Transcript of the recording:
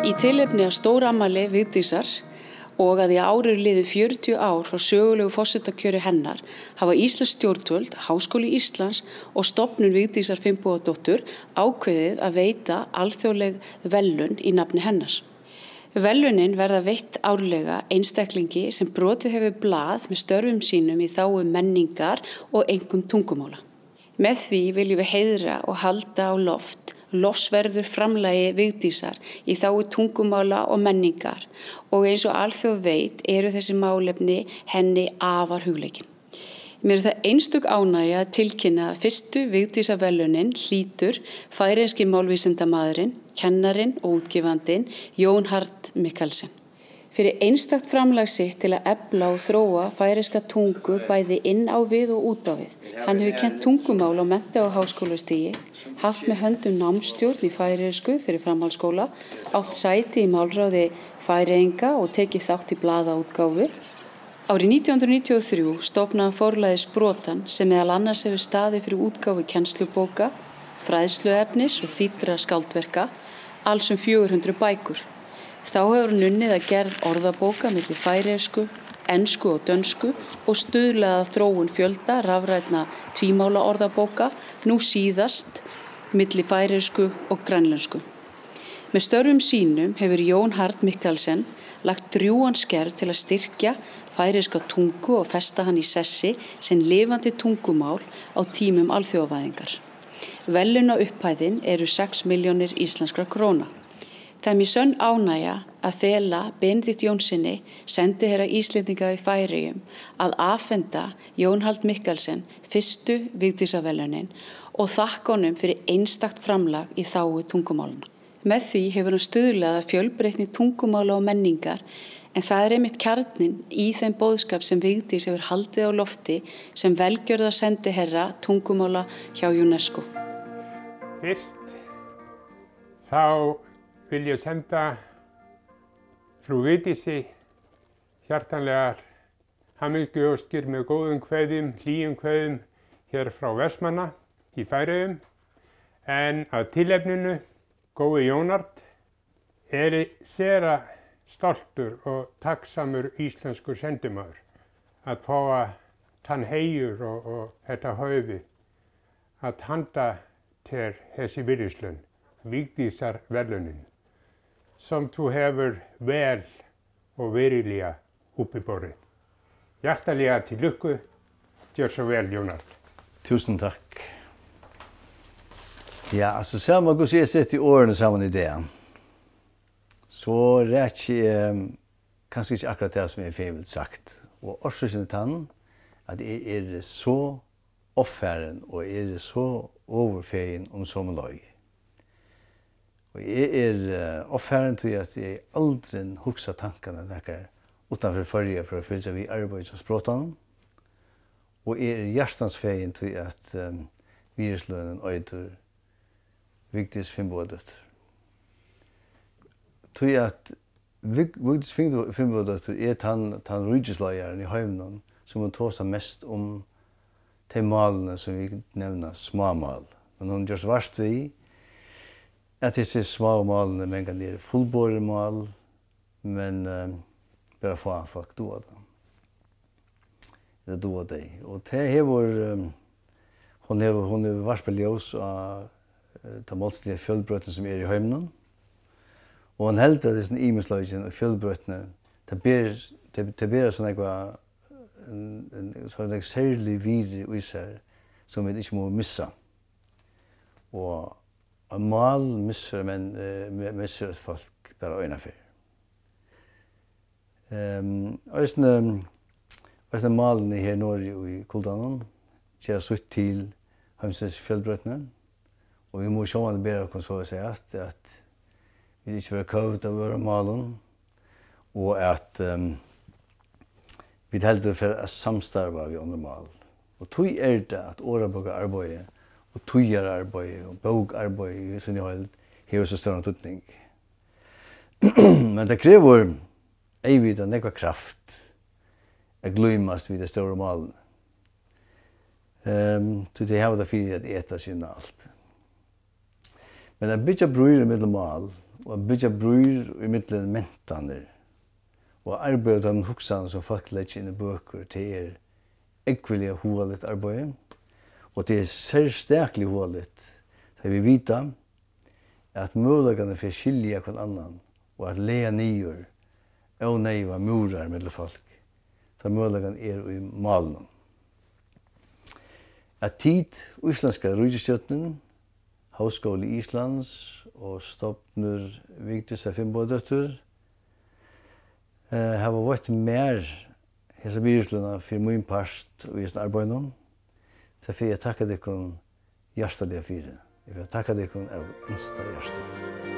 Í tilefni af stórafmæli Vigdísar og að í ár eru liðin 40 ár frá sögulegu forsetakjöri hennar hafa íslensk stjórnvöld, Háskóli Íslands og stofnun Vigdísar Finnbogadóttur ákveðið að veita alþjóðleg verðlaun í nafni hennar. Verðlaunin verða veitt árlega einstaklingi sem brotið hefur blað með störfum sínum í þágu menningar og einkum tungumála. Með því viljum við heiðra og halda á loft lofsverður framlagi Vigdísar í þágu tungumála og menningar og eins og alþjóð veit eru þessi málefni henni afar hugleikin. Mér er það einstök ánægja að tilkynna að fyrstu Vigdísarverðlaunin hlýtur færeyski málvísindamaðurinn, kennarinn og útgefandinn Jón Hart Mikkelsen. Fyrir einstakt framlag sitt til að efla og þróa færeyska tungu bæði inn á við og út á við. Hann hefur kennt tungumál á mennta- og háskólastigi, haft með höndum námsstjórn í færeysku fyrir framhaldsskóla, átt sæti í málráði Færeyinga og tekið þátt í blaðaútgáfu. Árið 1993 stofnaði forlagið Sprotann sem meðal annars hefur staðið fyrir útgáfu kennslubóka, fræðsluefnis og þýddra skáldverka, alls 400 bækur. Þá hefur hann unnið að gerð orðabóka milli færeysku, ensku og dönsku og stuðlað að þróun fjölda rafrænna tvímála orðabóka, nú síðast milli færeysku og grænlensku. Með störfum sínum hefur Jón Hart Mikkelsen lagt drjúgan skerf til að styrkja færeyska tungu og festa hann í sessi sem lifandi tungumál á tímum alþjóðavæðingar. Verðlaunaupphæðin eru 6 milljónir íslenskra króna. Það er mér sönn ánægja að fela Benedikt Jónssyni, sendiherra Íslendinga í Færeyjum, að afhenda Jón Hart Mikkelsen fyrstu Vigdísarverðlaunin og þakka honum fyrir einstakt framlag í þágu tungumálana. Með því hefur hann stuðlað að fjölbreytni tungumála og menningar, en það er einmitt kjarninn í þeim boðskap sem Vigdís hefur haldið á lofti sem velgjörða sendiherra tungumála hjá UNESCO. Fyrst þá vil ég senda frú Vigdísi hjartanlegar hamingjuóskir með góðum kveðjum, hlýjum kveðjum hér frá Vestmanna í Færeyjum. En að tilefninu, góði Jónard, er sera stoltur og takksamur íslenskur sendimaður að fá að tann heiður og þetta höfði að handa til þessi virðislaun, Vigdísarverðlaunin, som þú hefur vel og verilega uppiborið. Hjartalega til lukku, gjør så vel, Jónard. Tusen takk. Ja, altså selv om jeg ser sett i årene sammen i det, så retter jeg kanskje ikke akkurat det som jeg har sagt. Og årsaken til han, at jeg er så oppfæren og er så overfegen om som løy. Og jeg er oppfæren til at jeg aldri husker tankene der utenfor førje for å føle seg ved arbeidet som Sprotann. Og jeg er hjertensfegen til at viruslønnen øyder Vigdís Finnbogadóttur. Til at Vigdís Finnbogadóttur er den rydgesløyeren i Høyvnån som hun tar seg mest om de malene som vi nevner småmal. Men hun gjør så verst vi at disse små malene men kan være fullbåret mal, men bare få folk doa det. Eller doa det. Og det hever, hun hever vært på ljøs av de målslige fjellbrøtene som er i Høyvnån. Og hun heldt at disse imesløyene og fjellbrøtene, det ber sånn en særlig vire i seg som vi ikke må missa. Og mal misser, men misser folk bare øyne for. Og malene her nord i Kuldanen kjører sutt til Heimsens fjellbrøtene. Og vi må sjående bedre oss så å si at vi ikke vil køvd av våre malen, og at vi heldur for å samstarve ved andre mal. Og tog er det at årabokarbeidet og tøyararbeidet og bokarbeidet som jeg har så større tøtning. Men det krever evigt og nekva kraft å gløymast vid det større malen. Så det har det fyrir at eta sinna alt. Men det bytja brøyre mellom mal og bygja brur i middelen mentaner. Og arbeidet om hugsan som folk legger inn i bøker til ekvelig hovaligt arbeid. Og det særsterkelig hovaligt. Det vi vita at mulighetene for skilja hver annan og at leia nyer og neiva murar mellom folk. Så mulighetene i malen. At tid islandska rujestjøtnen, Háskóli Íslands og stofnur Vigdísar Finnbogadóttur hava vært mer hesa virðisluna fyrir min part og hesa arbeiðinum. Derfor jeg takkar dykkum hjartaliga fyrir. Jeg vil takka dykkum av innsta hjarta.